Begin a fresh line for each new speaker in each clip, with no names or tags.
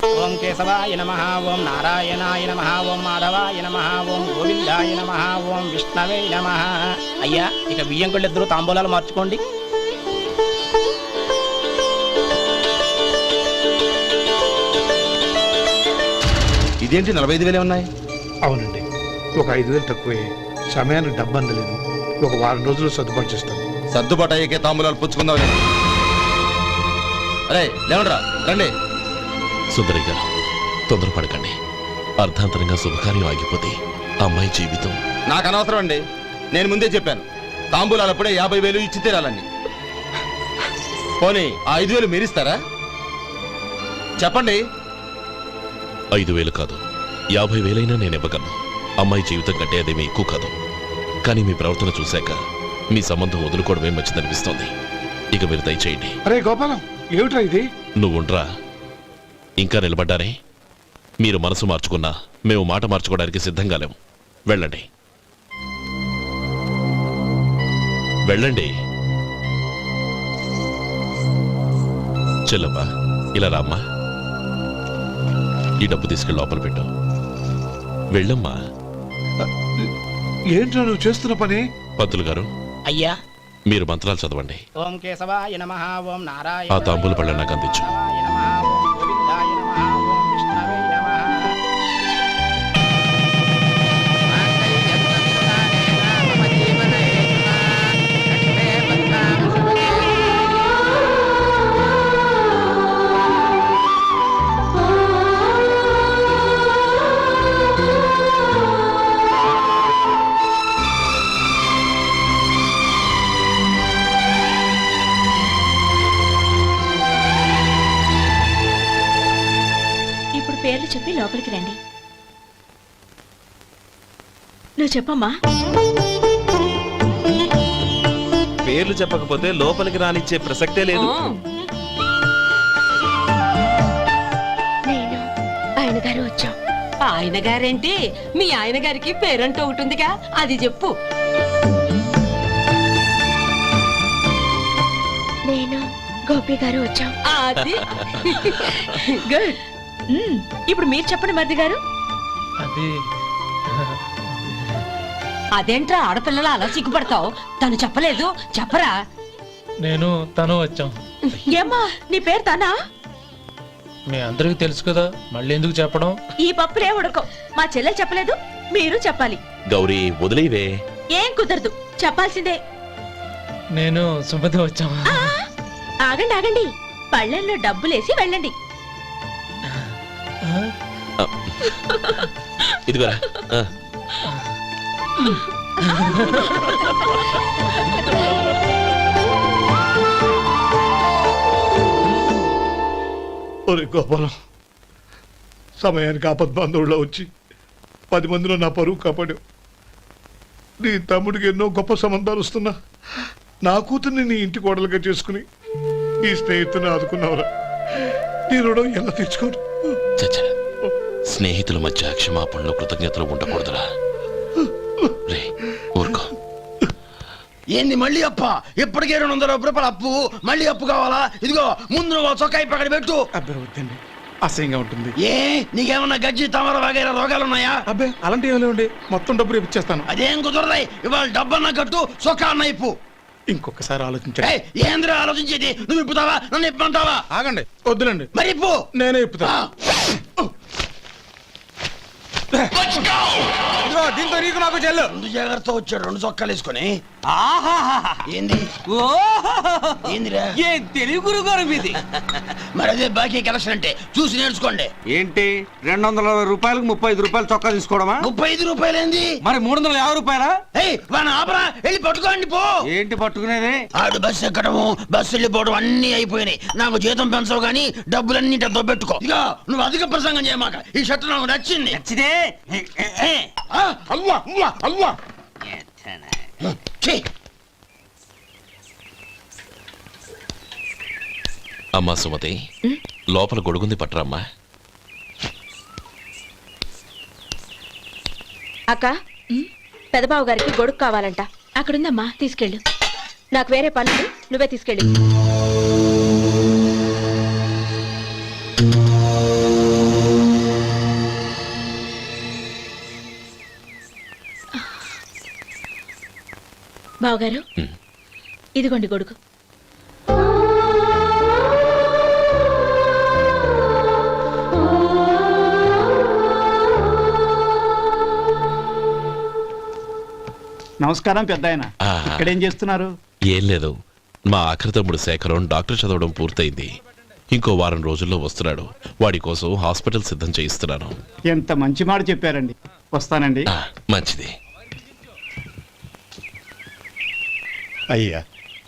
ఓం కేశవాయ నమః, ఓం నారాయణాయ నమః, ఓం మాధవాయ నమః, ఓం గోవిందాయ నమః, ఓం విష్ణవే నమః. అయ్యా, ఇక బియ్యం కొళ్ళిద్దరూ తాంబూలాలు మార్చుకోండి.
ఇదేంటి 45,000 ఉన్నాయి?
అవునండి, ఒక 5,000 తక్కువే. సమయానికి డబ్బు అందలేదు. ఒక వారం రోజులు సర్దుబాటు చేస్తాం.
సర్దుబాటు అయ్యకే తాంబూలాలు పుచ్చుకుందాం. అరే లేవండ్రా, రండి.
సుందరి గారు, తొందరపడకండి. అర్ధాంతరంగా శుభకార్యం ఆగిపోతే అమ్మాయి జీవితం.
నాకు అనవసరం అండి. నేను ముందే చెప్పాను, తాంబూలాలు అప్పుడే 50,000 ఇచ్చి తీరాలని. పోనీ ఆ 5,000 మీరిస్తారా? చెప్పండి.
5,000 కాదు, 50,000 నేను ఇవ్వగలను. అమ్మాయి జీవితం కంటే అదేమీ ఎక్కువ కాదు. కానీ మీ ప్రవర్తన చూశాక మీ సంబంధం వదులుకోవడమే మంచిదనిపిస్తోంది. ఇక మీరు దయచేయండి.
అరే గోపాలం, ఏమిట్రా ఇది?
నువ్వుండ్రా. ఇంకా నిలబడ్డారే? మీరు మనసు మార్చుకున్నా మేము మాట మార్చుకోవడానికి సిద్ధంగా లేము. వెళ్ళండి, వెళ్ళండి. చెల్లమ్మా, ఇలా రామ్మా. ఈ డబ్బు తీసుకెళ్ళి లోపల పెట్టు. వెళ్ళమ్మా.
ఏంట్రా నువ్వు చేస్తున్న పని?
పంతులు గారు,
అయ్యా,
మీరు మంత్రాలు చదవండి.
ఓం కేశవాయ నమః, ఓం నారాయణ.
ఆ తాంబూల పళ్ళ నాకు అందించు.
పేర్లు చెప్పి లోపలికి రండి. నువ్వు చెప్పమ్మా.
పేర్లు చెప్పకపోతే లోపలికి రానిచ్చే ప్రసక్తే లేదు.
నేను ఆయన గారు వచ్చాం.
ఆయన గారేంటి? మీ ఆయన గారికి పేరంటూ ఒకటి ఉందిగా, అది చెప్పు.
నేను గోపి గారు వచ్చాం.
అది
గుడ్. ఇప్పుడు మీరు చెప్పండి మరిది గారు.
అదేంట్రా ఆడపిల్లలు అలా సిగ్గుపడతావు? తను చెప్పలేదు, చెప్పరా.
నేను తను వచ్చాం.
ఏమ్మా, నీ పేరు తనా?
మీ అందరికి తెలుసు కదా, మళ్ళీ ఎందుకు చెప్పడం?
ఈ పప్పులే ఉడకం. మా చెల్లె చెప్పలేదు, మీరు చెప్పాలి.
గౌరీ, వదిలేవే.
ఏం కుదరదు, చెప్పాల్సిందే.
నేను సుమతి వచ్చాం.
ఆగండి ఆగండి, పళ్ళెల్లో డబ్బులేసి వెళ్ళండి.
ఇదిగోరా.
ఒరే గోపాలం, సమయానికి ఆపద్బాంధవుల్లో వచ్చి 10 మందిలో నా పరువు కాపాడావు. నీ తమ్ముడికి ఎన్నో గొప్ప సంబంధాలు వస్తున్నా నా కూతుర్ని నీ ఇంటి కోడలుగా చేసుకుని నీ స్నేహితుని ఆదుకున్నావురా. నీ రుణం ఎలా తీర్చుకోరు?
చచ్చా, స్నేహితుల మధ్య క్షమాపణలు కృతజ్ఞతలు ఉండకూడదురా. రే ఊరుకో.
ఏంది మళ్ళీ అప్ప? ఇప్పటికే 200 రూపాయల అప్పు, మళ్ళీ అప్పు కావాలా? ఇదిగో ముందు నువ్వు చొక్కా పక్కన పెట్టు.
అబ్బే వద్దండి, అసహ్యంగా ఉంటుంది.
ఏ నీకేమన్నా గజ్జి తమర వగైరా రోగాలున్నాయా?
అబ్బే అలాంటి ఏమి లేవండి, మొత్తం డబ్బు రేపు ఇచ్చేస్తాను.
అదేం కుదరదాయి. ఇవాళ డబ్బన్నా కట్టు, చొక్కా అన్న ఇప్పు.
ఇంకొకసారి ఆలోచించండి.
ఏంద్ర ఆలోచించేది? నువ్వు ఇప్పుతావా, నన్ను ఇప్పమంటావా?
ఆగండి, వద్దులండి.
మరి ఇప్పు.
నేనే ఇప్పుతా. దీంతో నీకు నాకు చెల్లు.
2 జాగ్రత్త వచ్చాడు, 2 చొక్కాలు వేసుకొని. ఏంది ఏందిరా?
ఏం తెలుగు గురుగారు మీది?
మరి అదే బాకీ కలెక్షన్ అంటే చూసి నేర్చుకోండి.
ఏంటి 220 రూపాయలకు 35 రూపాయలు చొక్కా తీసుకోవడమా?
35 రూపాయలు ఏంది?
మరి 350 రూపాయలా?
వాడిని ఆపరా, వెళ్ళి పట్టుకోండి పో.
ఏంటి పట్టుకునేది?
ఆడు బస్సు ఎక్కడము, బస్సు వెళ్ళిపోవడం అన్ని అయిపోయినాయి. నాకు జీతం పెంచవు గానీ డబ్బులన్నీ దొబ్బెట్టుకో. ఇక నువ్వు అధిక ప్రసంగం చేయమాక. ఈ షర్ట్ నాకు నచ్చింది.
నచ్చితే
అల్వా అల్వా అల్వా.
అమ్మా సుమతి, లోపల గొడుగుంది, పట్టరమ్మా.
అక్క, పెదబాబు గారికి గొడుగు కావాలంట. అక్కడుందమ్మా, తీసుకెళ్ళు. నాకు వేరే పనులు, నువ్వే తీసుకెళ్ళి. బావగారు
ఉమ్.
ఇదిగోండి గొడుగు.
నమస్కారం పెద్ద ఆయన.
ఆ.
ఇక్కడేం చేస్తున్నారు?
ఏం లేదు, మా ఆఖరి తమ్ముడు శేఖరం డాక్టర్ చదవడం పూర్తయింది. ఇంకో వారం రోజుల్లో వస్తున్నాడు. వాడి కోసం హాస్పిటల్ సిద్ధం చేయిస్తున్నాను.
ఎంత మంచి మాట చెప్పారండి. వస్తానండి.
ఆ, మంచిది.
అయ్యా,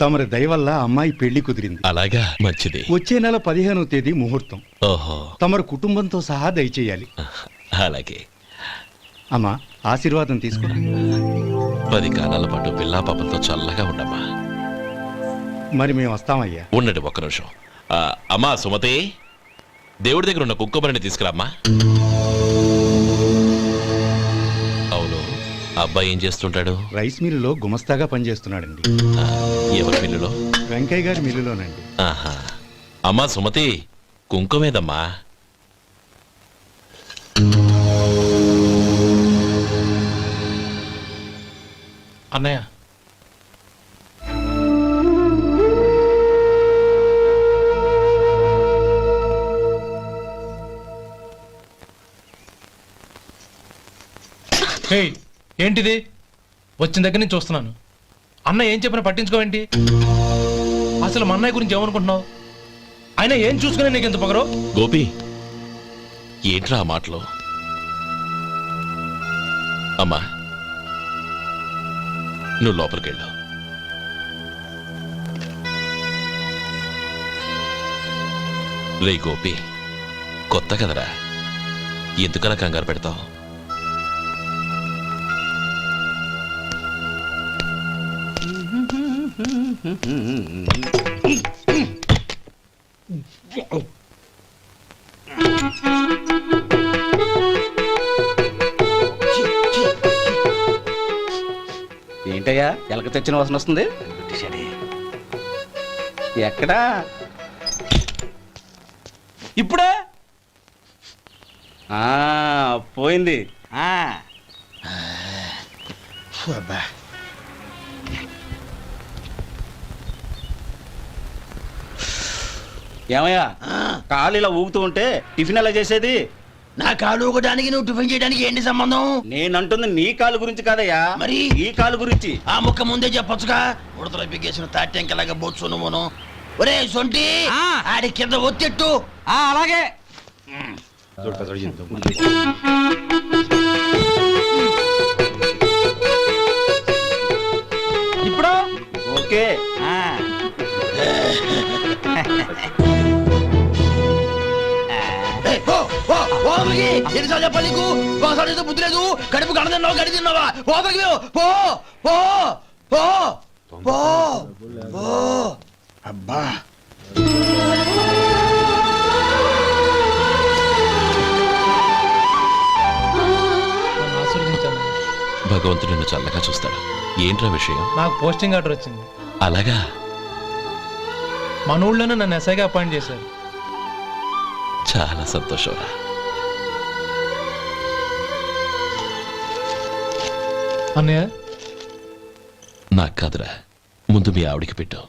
తమరి దయ వల్ల అమ్మాయి పెళ్లి కుదిరింది.
అలాగా, మంచిది.
వచ్చే నెల 15వ తేదీ ముహూర్తం.
ఓహో,
తమరు కుటుంబంతో సహా దయచేయాలి.
అలాగే.
అమ్మా, ఆశీర్వాదం తీసుకురా.
10 కాలాల పాటు పిల్లా పాపలతో చల్లగా ఉండమ్మా.
మరి మేము వస్తామయ్యా.
ఉండండి ఒక్క నిమిషం. అమ్మా సుమతి, దేవుడి దగ్గర ఉన్న కుక్కమరిని తీసుకురామ్మా. అవును, అబ్బాయి ఏం చేస్తుంటాడు?
రైస్ మిల్లులో గుమస్తాగా పనిచేస్తున్నాడండి.
ఆ, ఎవరి మిల్లులో?
వెంకయ్య గారి మిల్లులోనండి.
ఆహా. అమ్మా సుమతి, కుంకుమేదమ్మా.
అన్నయ్య, హే, ఏంటిది? వచ్చిన దగ్గర నుంచి చూస్తున్నాను. అన్న ఏం చెప్పినా పట్టించుకోవేంటి? అసలు మా అన్నయ్య గురించి ఏమనుకుంటున్నావు? ఆయన ఏం చూసుకునే నీకు ఎంత పొగరు?
గోపి, ఏంట్రా ఆ మాటలు? అమ్మా, నువ్వు లోపలికెళ్ళు. రే గోపి, కొత్త కదరా, ఎందుకలా కంగారు పెడతావు?
ఏంటయ్యా ఎలక తెచ్చిన వాసన వస్తుంది? ఎక్కడా? ఇప్పుడే పోయింది. ఏమయ్యా, కాలు ఇలా ఊగుతూ ఉంటే టిఫిన్ ఎలా చేసేది?
నా కాలు ఊగడానికి నువ్వు టిఫిన్ చేయడానికి ఏంటి సంబంధం?
నేనంటుంది నీ కాలు గురించి కాదయ్యా,
మరి
ఈ కాలు గురించి.
ఆ ముక్క ముందే చెప్పొచ్చుగా. ఉడతలో బిగ్గేసిన తాటెంకలాగా బొచ్చు నువ్వును. ఒరే సొంటి, ఆడి కింద ఒత్తెట్టు.
అలాగే.
ఇప్పుడు ఓకే.
ఎన్నిసార్లు చెప్పాలి నీకు? ఒకసారి బుద్ధి లేదు. కడుపు గడ తిన్నావు, గడి తిన్నావా? పోతకి పో పో పో పో పో. అబ్బా,
నన్ను ఆశీర్వదించాను.
భగవంతుడు నిన్ను చల్లగా చూస్తాడు. ఏంట్రా విషయం?
నాకు పోస్టింగ్ ఆర్డర్ వచ్చింది.
అలాగా?
మన ఊళ్ళోనే నన్ను ఎస్ఐగా అపాయింట్ చేశారు.
చాలా సంతోషంరా.
అన్నయ్య,
నాకు కాదురా, ముందు మీ ఆవిడికి పెట్టు.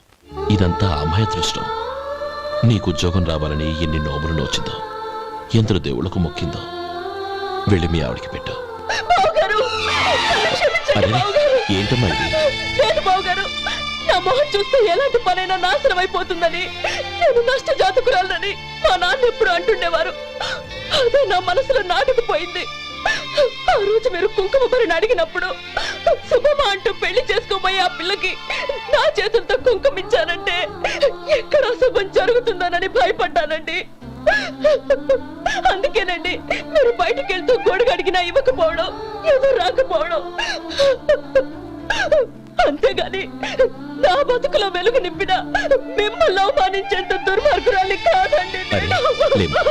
ఇదంతా అమ్మాయి అదృష్టం. నీకు ఉద్యోగం రావాలని ఎన్ని నోములు నోచిందో, ఎందరు దేవుళ్లకు మొక్కిందో. వెళ్ళి మీ ఆవిడికి పెట్టు. అరే, ఏంటమ్మా ఇది?
లేదు బావగారు, నా మొహం చూస్తే ఎలాంటి పనైనా నాశనం అయిపోతుందని, నేను నష్ట జాతకురాలని మా నాన్న ఎప్పుడు అంటుండేవారు. అదే నా మనసులో నాటుకుపోయింది. ఆ రోజు మీరు కుంకుమ భరిని అడిగినప్పుడు శుభమా అంటూ పెళ్లి చేసుకోబోయే ఆ పిల్లకి నా చేతులతో కుంకుమ ఇచ్చానంటే ఎక్కడ శుభం జరుగుతుందోనని భయపడ్డానండి. అందుకేనండి మీరు బయటికి వెళ్తూ గొడుగు అడిగినా ఇవ్వకపోవడం, ఏదో రాకపోవడం. అంతేగాని నా బతుకులో వెలుగు నింపిన మిమ్మల్ని అవమానించేంత దుర్మార్గురాలి కాదండి.
అరే, లేమ్మా.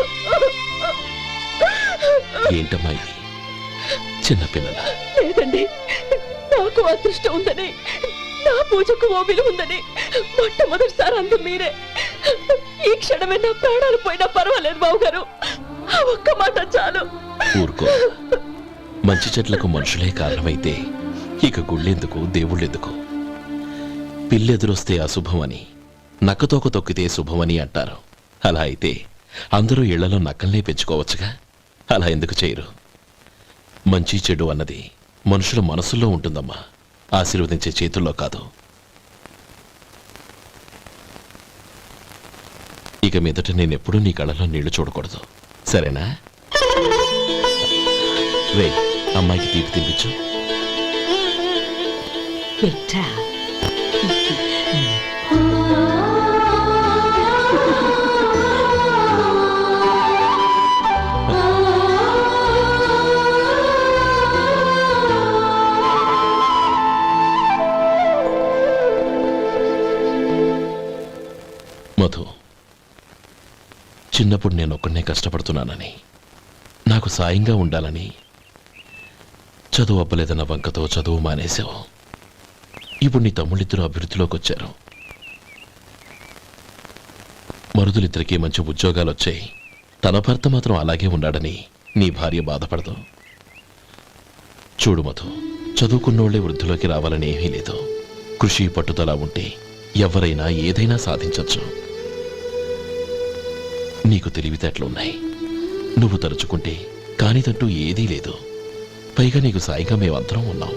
ఏంటమ్మా ఇది? చిన్నపిల్లల?
లేదండి, నాకు అదృష్టం ఉందని, నా పూజకు ఓ విలువ ఉందని మొట్టమొదటిసారి అందు మీరే. ఈ క్షణమే నా ప్రాణాలు పోయినా పర్వాలేదు బావగారు. ఆ ఒక్క మాట చాలు.
ఊరుకో. మంచి చెట్లకు మనుషులే కారణమైతే ఇక గుళ్ళెందుకు, దేవుళ్ళెందుకు? పిల్లెదురొస్తే అశుభమని, నక్కతోక తొక్కితే శుభమని అంటారు. అలా అయితే అందరూ ఇళ్లలో నక్కల్నే పెంచుకోవచ్చుగా. అలా ఎందుకు చేయరు? మంచి చెడు అన్నది మనుషుల మనసుల్లో ఉంటుందమ్మా, ఆశీర్వదించే చేతుల్లో కాదు. ఇక మీదట నేనెప్పుడూ నీ కళ్ళలో నీళ్లు చూడకూడదు, సరేనా? రే, అమ్మాయికి తీపి తినిపించు.
బిడ్డా
మధు, చిన్నప్పుడు నేను ఒక్కడనే కష్టపడుతున్నానని, నాకు సాయంగా ఉండాలని చదువు అవ్వలేదన్న వంకతో చదువు మానేశావు. ఇప్పుడు నీ తమ్ముళ్ళిద్దరూ అభివృద్ధిలోకి వచ్చారు. మరుదులిద్దరికీ మంచి ఉద్యోగాలు వచ్చాయి. తన భర్త మాత్రం అలాగే ఉన్నాడని నీ భార్య బాధపడదు. చూడు మధు, చదువుకున్నోళ్లే వృద్ధిలోకి రావాలని ఏమీ లేదు. కృషి పట్టుదల ఉంటే ఎవరైనా ఏదైనా సాధించవచ్చు. నీకు తెలివితేటలున్నాయి. నువ్వు తలుచుకుంటే కానిదంటూ ఏదీ లేదు. పైగా నీకు సాయిగా మేమందరం ఉన్నాం.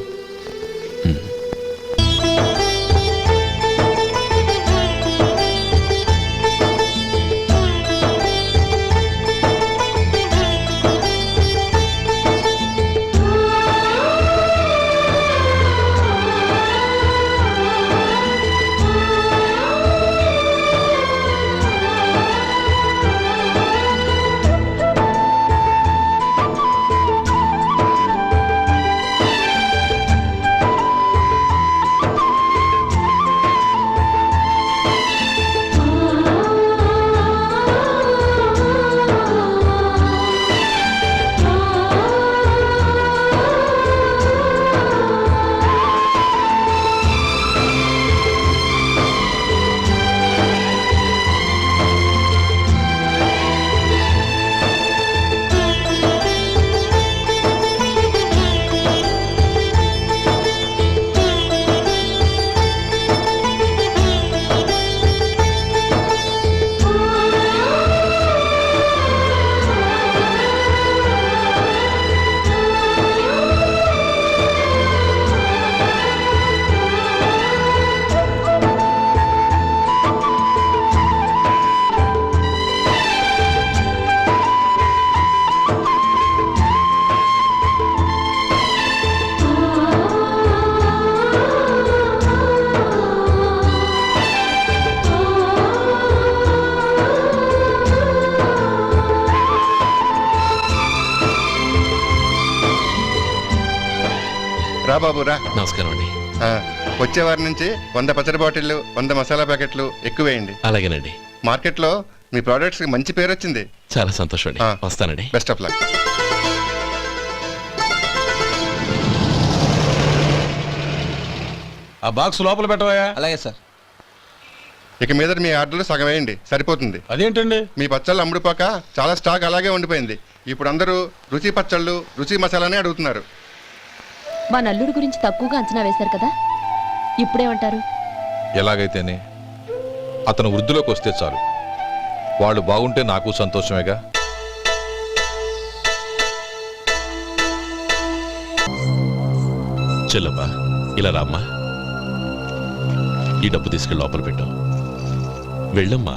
రా బాబు రా.
నమస్కారం అండి.
వచ్చే వారి నుంచి 100 పచ్చడి బాటిళ్లు, 100 మసాలా ప్యాకెట్లు ఎక్కువేయండి.
అలాగేనండి.
మార్కెట్లో మీ ప్రోడక్ట్స్ కి మంచి పేరు వచ్చింది.
చాలా సంతోషం అండి. వస్తానండి.
Best of luck.
ఆ బాక్స్ లోపల పెట్టవా?
అలాగే సార్.
ఇక మీద మీ ఆర్డర్లు సగం వేయండి, సరిపోతుంది.
అదేంటండి?
మీ పచ్చళ్ళు అమ్ముడుపోక చాలా స్టాక్ అలాగే ఉండిపోయింది. ఇప్పుడు అందరూ రుచి పచ్చళ్ళు, రుచి మసాలానే అడుగుతున్నారు.
మా నల్లుడి గురించి తక్కువగా అంచనా వేశారు కదా, ఇప్పుడేమంటారు?
ఎలాగైతేనే అతను వృద్ధిలోకి వస్తే చాలు. వాళ్ళు బాగుంటే నాకు సంతోషమేగా.
చెల్లమ్మా, ఇలా రామ్మా. ఈ డబ్బు తీసుకెళ్ళి లోపల పెట్టు. వెళ్ళమ్మా.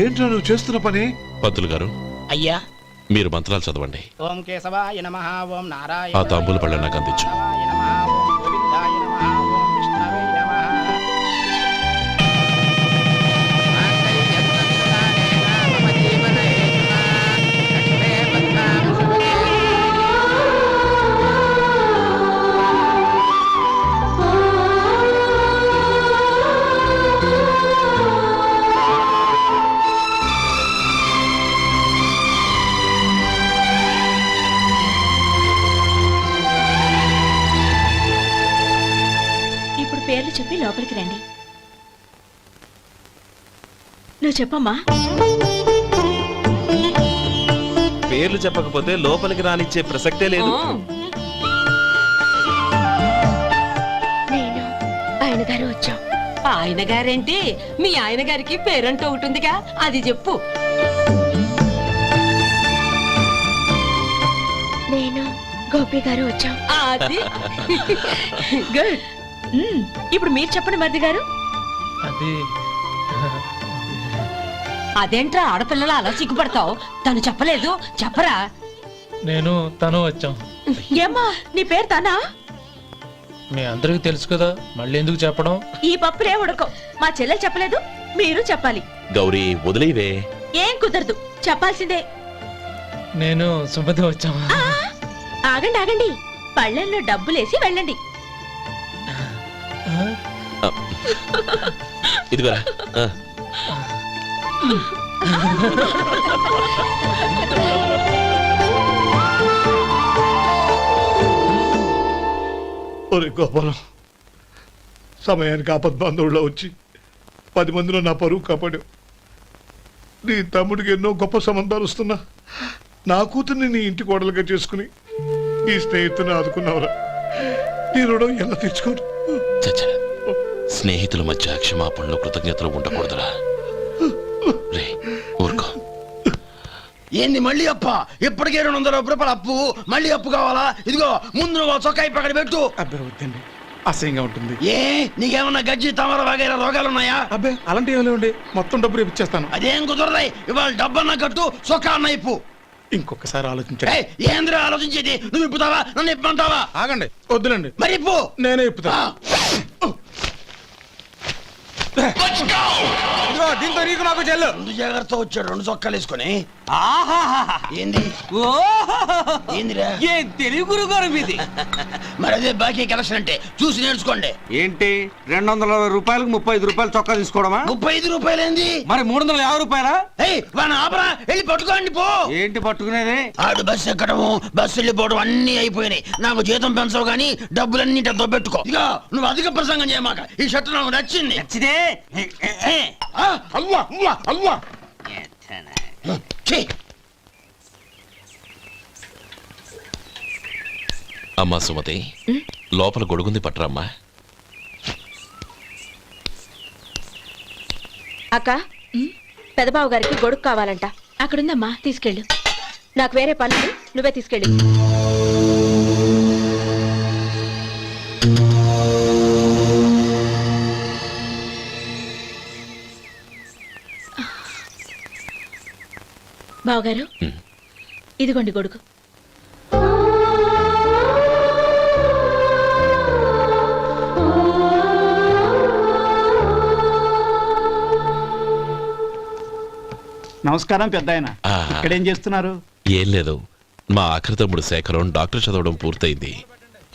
ఏంట్రా నువ్వు చేస్తున్న పని?
పంతులు గారు,
అయ్యా,
మీరు మంత్రాలు చదవండి.
ఓం కేశవాయ నమః, ఓం నారాయణ.
ఆ తాంబూల పళ్ళ నాకు అందించు.
ఓం గోవిందాయ నమః, ఓం విష్ణవే నమః.
పేర్లు చెప్పి లోపలికి రండి. నువ్వు చెప్పమ్మా.
పేర్లు చెప్పకపోతే లోపలికి రానిచ్చే ప్రసక్తే లేదు.
నేను ఆయన గారు వచ్చాం.
ఆయన గారేంటి మీ ఆయన గారికి పేరంటూ ఒకటి ఉందిగా, అది చెప్పు.
నేను గోపి గారు వచ్చాం.
అది
గుడ్. ఇప్పుడు మీరు చెప్పండి మరిది గారు.
అది
అదేంట్రా ఆడపిల్లలు అలా సిగ్గుపడతావు? తను చెప్పలేదు, చెప్పరా.
నేను తను వచ్చాం.
ఏమ్మా నీ పేరు తానా?
మీ అందరికీ తెలుసు కదా, మళ్ళీ ఎందుకు చెప్పడం?
ఈ పప్పులే ఉడకం. మా చెల్లెలు చెప్పలేదు, మీరు చెప్పాలి.
గౌరీ వదిలేవే.
ఏం కుదరదు, చెప్పాల్సిందే.
నేను సుమతి వచ్చాం.
ఆ, ఆగండి ఆగండి, పళ్ళెంలో డబ్బులేసి వెళ్ళండి.
ఇదిగోరా.
ఒరే గోపాలం, సమయానికి ఆపద్బాంధవుల్లో వచ్చి 10 మందిలో నా పరువు కాపాడావు. నీ తమ్ముడికి ఎన్నో గొప్ప సంబంధాలు వస్తున్నా నా కూతుర్ని నీ ఇంటి కోడలుగా చేసుకుని ఈ స్నేహితుని ఆదుకున్నావురా. నీ రుణం ఎలా తీర్చుకోరు?
చచ్చా, స్నేహితుల మధ్య క్షమాపణలు కృతజ్ఞతలు ఉండకూడదురా. రే ఊరుకో.
ఏంది మళ్ళీ అప్ప? ఇప్పటికే 200 రూపాయలు అప్పు, మళ్ళీ అప్పు కావాలా? ఇదిగో ముందు నువ్వు చొక్కా పక్కన పెట్టు.
అబ్బే వద్దండి, అసహ్యంగా ఉంటుంది.
ఏ నీకేమన్నా గజ్జి తమర వగైరా రోగాలు ఉన్నాయా?
అబ్బే అలాంటి ఏమి లేవండి, మొత్తం డబ్బు రేపు ఇచ్చేస్తాను.
అదేం కుదరదాయి. ఇవాళ డబ్బన్నా కట్టు, చొక్కా అన్న ఇప్పు.
ఇంకొకసారి ఆలోచించండి.
ఏయ్, ఏంద్రా ఆలోచించేది? నువ్వు ఇప్పుతావా, నన్ను ఇప్పమంటావా?
ఆగండి, వద్దులండి,
మరి ఇప్పు.
నేనే ఇప్పుతా. దీంతో నీకు నాకు చెల్లు.
ముందు జాగ్రత్త వచ్చాడు 2 చొక్కాలు వేసుకొని. ఏంది ఏందిరా?
ఏ తెలుగు గురుగారు మీది?
మరి అదే బాకీ కలెక్షన్ అంటే, చూసి నేర్చుకోండి.
ఏంటి 220 రూపాయలకు 35 రూపాయలు చొక్కా తీసుకోవడమా?
35 రూపాయలు ఏంది?
మరి 350 రూపాయలా?
ఏయ్ వాడిని ఆపరా, వెళ్ళి పట్టుకోండి పో.
ఏంటి పట్టుకునేది?
ఆడు బస్సు ఎక్కడము, బస్సు వెళ్ళిపోవడం అన్ని అయిపోయినాయి. నాకు జీతం పెంచవు గానీ డబ్బులన్నీ దొబ్బెట్టుకో. ఇక నువ్వు అధిక ప్రసంగం చేయమాక. ఈ షర్ట్ నాకు నచ్చింది.
నచ్చితే
అల్వా అల్వా అల్వా.
అమ్మా సుమతి, లోపల గొడుగుంది పట్టరమ్మా.
అక్క, పెదబాబు గారికి గొడుగు కావాలంట. అక్కడుందమ్మా, తీసుకెళ్ళు. నాకు వేరే పనులు, నువ్వే తీసుకెళ్ళు. బావగారు, ఇదిగోండి గొడుగు.
నమస్కారం పెద్ద ఆయన.
ఆ.
ఇక్కడేం చేస్తున్నారు?
ఏం లేదు, మా ఆఖరి తమ్ముడు శేఖరం డాక్టర్ చదవడం పూర్తయింది.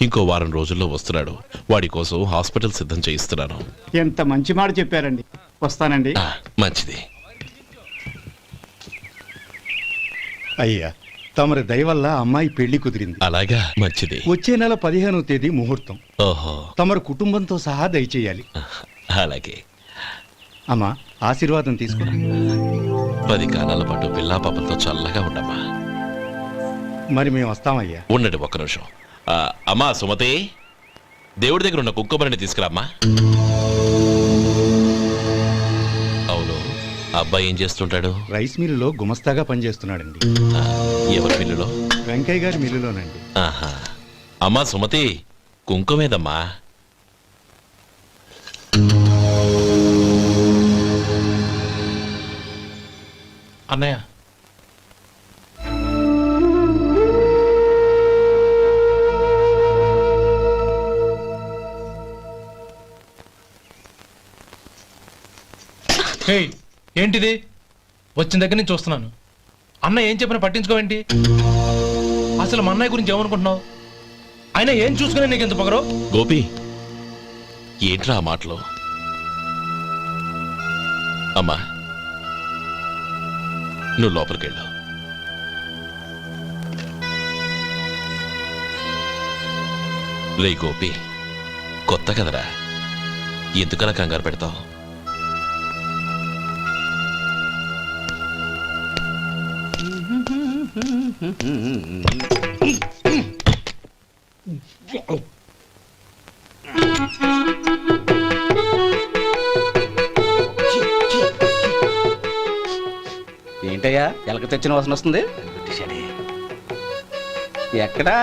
ఇంకో వారం రోజుల్లో వస్తున్నాడు. వాడి కోసం హాస్పిటల్ సిద్ధం చేయిస్తున్నాను.
ఎంత మంచి మాట చెప్పారండి. వస్తానండి.
మంచిది.
అయ్యా, తమరి దయ వల్ల అమ్మాయి పెళ్లి కుదిరింది.
అలాగా, మంచిది.
వచ్చే నెల 15వ తేదీ ముహూర్తం.
ఓహో,
తమరు కుటుంబంతో సహా దయచేయాలి.
అలాగే.
అమ్మా, ఆశీర్వాదం తీసుకో.
10 కాలాల పాటు పిల్లా పాపలతో చల్లగా ఉండమ్మా.
మరి మేము వస్తామయ్యా.
ఉండండి ఒక్క నిమిషం. అమ్మా సుమతి, దేవుడి దగ్గర ఉన్న కుంకుమని తీసుకురామ్మా. అవును, అబ్బాయి ఏం చేస్తుంటాడు?
రైస్ మిల్లులో గుమస్తాగా పనిచేస్తున్నాడండి.
ఎవరి మిల్లులో?
వెంకయ్య గారి మిల్లులోనండి.
ఆహా. అమ్మా సుమతి, కుంకుమేదమ్మా.
అన్నయ్య, ఏయ్, ఏంటిది? వచ్చిన దగ్గర నుంచి చూస్తున్నాను. అన్న ఏం చెప్పినా పట్టించుకోవేంటి? అసలు మా అన్నయ్య గురించి ఏమనుకుంటున్నావు? ఆయన ఏం చూసుకునే నీకు ఎంత పొగరు?
గోపి, ఏంట్రా ఆ మాటలు? అమ్మా, నువ్వు లోపలికెళ్ళు. రే గోపి, కొత్త కదరా, ఎందుకలా కంగారు పెడతావు?
ఏంటయ్యా ఎలక తెచ్చిన వాసన వస్తుంది ఎక్కడా